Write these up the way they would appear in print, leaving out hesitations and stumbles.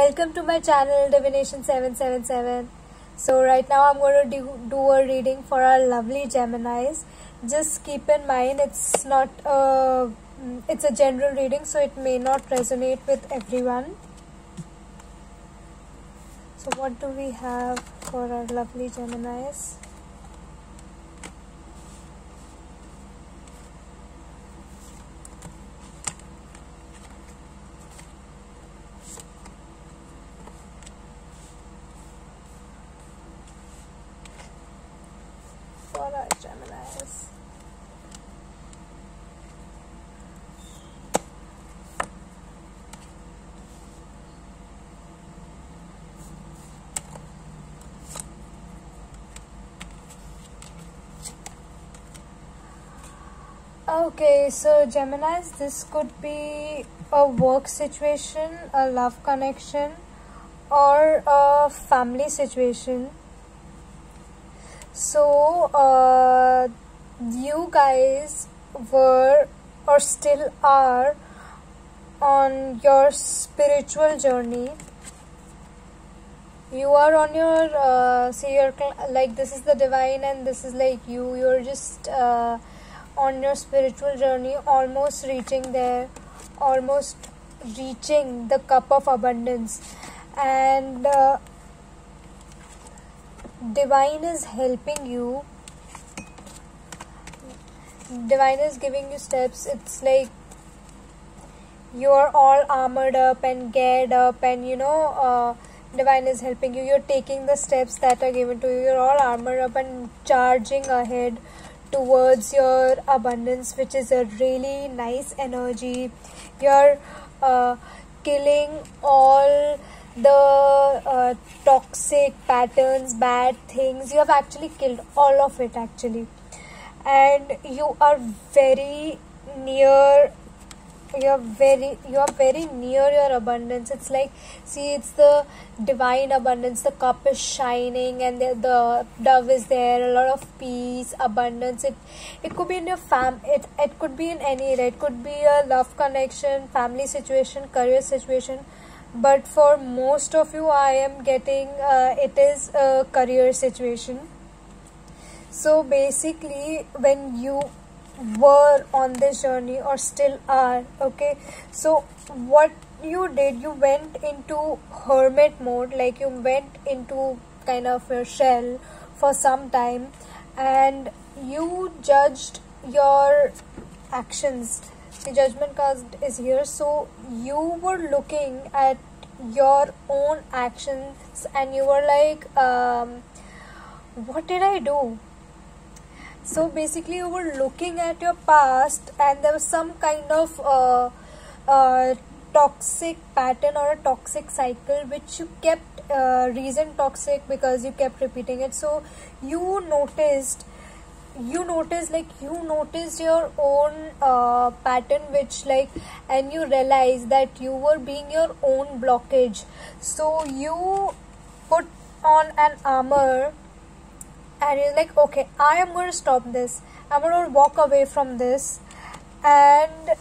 Welcome to my channel Divination 777. So right now I'm going to do a reading for our lovely Geminis. Just keep in mind it's not it's a general reading, so it may not resonate with everyone. So what do we have for our lovely Geminis? For our Geminis. Okay, so Geminis, this could be a work situation, a love connection, or a family situation. So you guys were or still are on your spiritual journey. You are on your see, you're like, this is the divine and this is like you're just on your spiritual journey, almost reaching there, almost reaching the cup of abundance, and divine is helping you. Divine is giving you steps. It's like you're all armored up and geared up, and divine is helping you. You're taking the steps that are given to you. You're all armored up and charging ahead towards your abundance, which is a really nice energy. You're killing all the toxic patterns, bad things. You have actually killed all of it actually, and you are very near. You are very near your abundance. It's like, see, it's the divine abundance. The cup is shining and the dove is there. A lot of peace, abundance. It could be in your it could be in any, right? It could be a love connection, family situation, career situation. But for most of you, I am getting it is a career situation. So basically, when you were on this journey or still are, okay, so what you did, you went into hermit mode, like you went into kind of your shell for some time, and you judged your actions. The judgment card is here, so you were looking at your own actions and you were like, what did I do? So basically you were looking at your past and there was some kind of toxic pattern or a toxic cycle which you kept reason toxic because you kept repeating it. So you noticed your own pattern, which like, and you realized that you were being your own blockage. So you put on an armor and you're like, okay, I am going to stop this. I'm going to walk away from this, and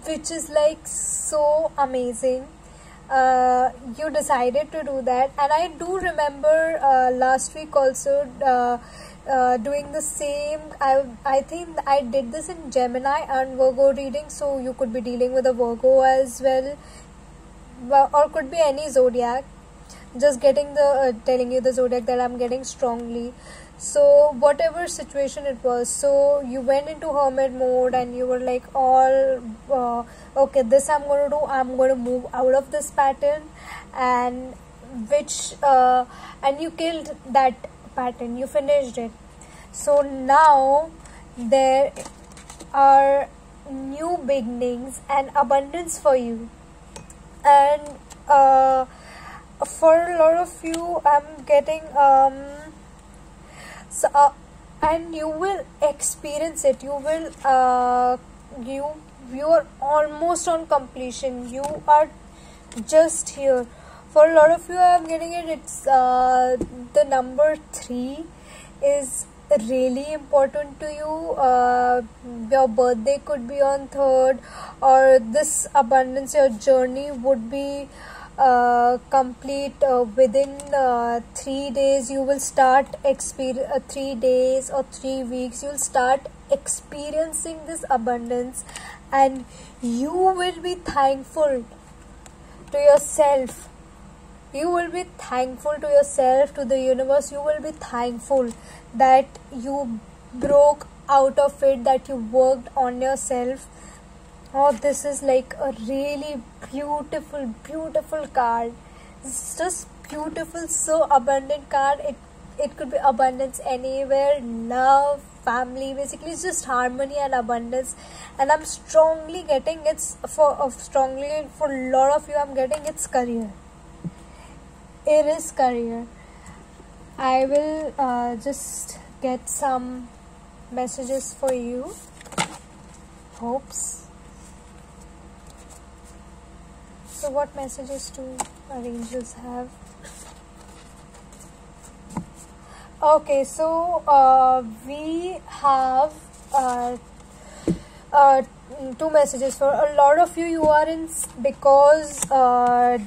which is like so amazing. You decided to do that, and I do remember last week also doing the same. I think I did this in Gemini and Virgo reading, so you could be dealing with a Virgo as well, or could be any zodiac. Just getting the telling you the zodiac that I'm getting strongly. So whatever situation it was, so you went into hermit mode and you were like, all okay, this I'm going to do. I'm going to move out of this pattern, and which and you killed that pattern. You finished it. So now there are new beginnings and abundance for you, and for a lot of you, I'm getting and you will experience it. You will you are almost on completion. You are just here. For a lot of you, I'm getting it. It's the number 3 is really important to you. Your birthday could be on 3rd, or this abundance, your journey would be complete within 3 days. You will start 3 days or 3 weeks, you will start experiencing this abundance, and you will be thankful to yourself. You will be thankful to yourself, to the universe. You will be thankful that you broke out of it, that you worked on yourself. Oh, this is like a really beautiful card. It's just beautiful, so abundant card. It could be abundance anywhere, love, family, basically it's just harmony and abundance. And I'm strongly getting it's for a lot of you, I'm getting it's career. It is career. I will just get some messages for you. Hopes. So what messages do our angels have? Okay, so we have 2 messages for a lot of you. You are in, because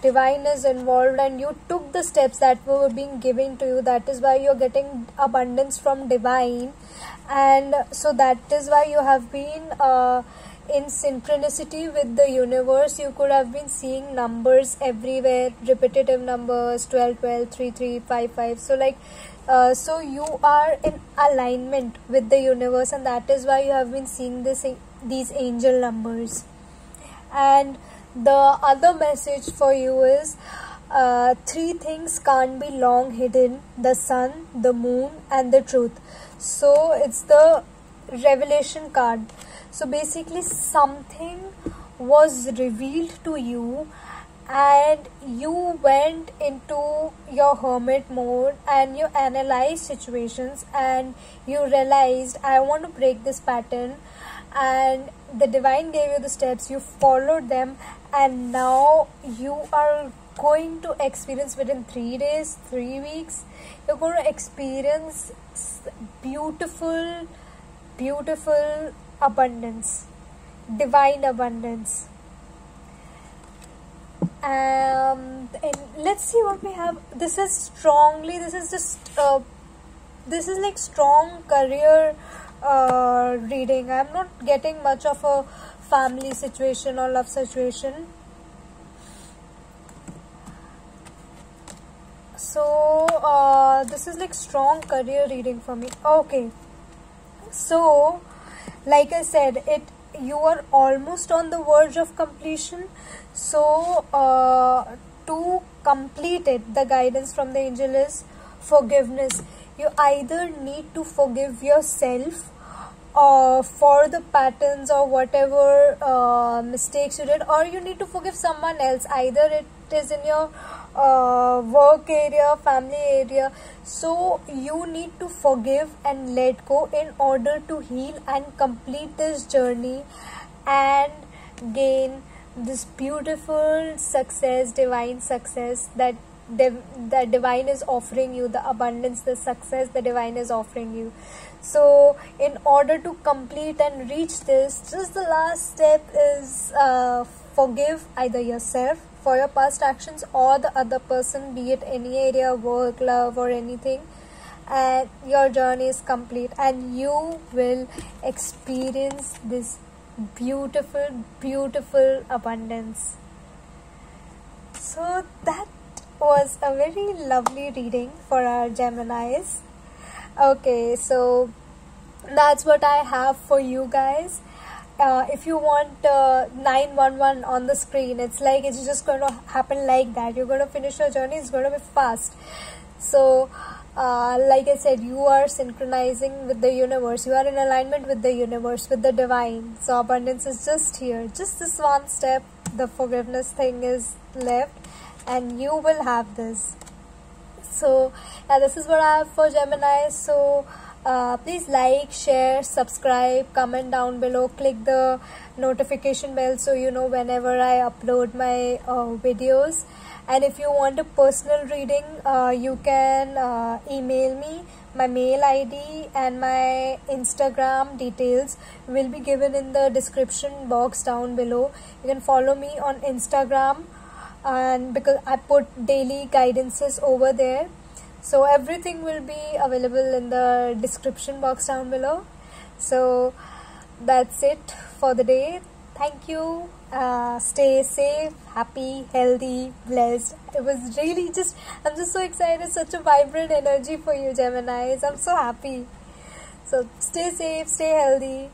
divine is involved and you took the steps that were being given to you. That is why you're getting abundance from divine, and so that is why you have been in synchronicity with the universe. You could have been seeing numbers everywhere, repetitive numbers, 12 12, 3 3, 5 5. So like so you are in alignment with the universe, and that is why you have been seeing these angel numbers. And the other message for you is 3 things can't be long hidden: the sun, the moon, and the truth. So it's the revelation card. So basically something was revealed to you, and you went into your hermit mode and you analyzed situations and you realized, I want to break this pattern, and the divine gave you the steps, you followed them, and now you are going to experience within 3 days, 3 weeks, you're going to experience beautiful abundance, divine abundance. And let's see what we have. This is like strong career reading. I'm not getting much of a family situation or love situation. So this is like strong career reading for me. Okay, so like I said, you are almost on the verge of completion. So to complete it, the guidance from the angel is forgiveness. You either need to forgive yourself for the patterns or whatever mistakes you did, or you need to forgive someone else. Either it is in your work area, family area. So you need to forgive and let go in order to heal and complete this journey and gain this beautiful success, divine success that divine is offering you, the abundance, the success the divine is offering you. So in order to complete and reach this, just the last step is forgive either yourself for your past actions or the other person, be it any area, work, love, or anything, and your journey is complete, and you will experience this beautiful abundance. So that was a very lovely reading for our Geminis. Okay, so that's what I have for you guys. If you want 911 on the screen, it's just going to happen like that. You're going to finish your journey, it's going to be fast. So like I said, you are synchronizing with the universe, you are in alignment with the universe, with the divine. So abundance is just here, just this one step. The forgiveness thing is left, and you will have this. So yeah, this is what I have for Gemini. So please like, share, subscribe, comment down below, click the notification bell so you know whenever I upload my videos. And if you want a personal reading, you can email me. My mail ID and my Instagram details will be given in the description box down below. You can follow me on Instagram and because I put daily guidances over there, so everything will be available in the description box down below. So that's it for the day. Thank you. Stay safe, happy, healthy, blessed. It was really I'm just so excited. Such a vibrant energy for you, Geminis. I'm so happy. So stay safe, stay healthy.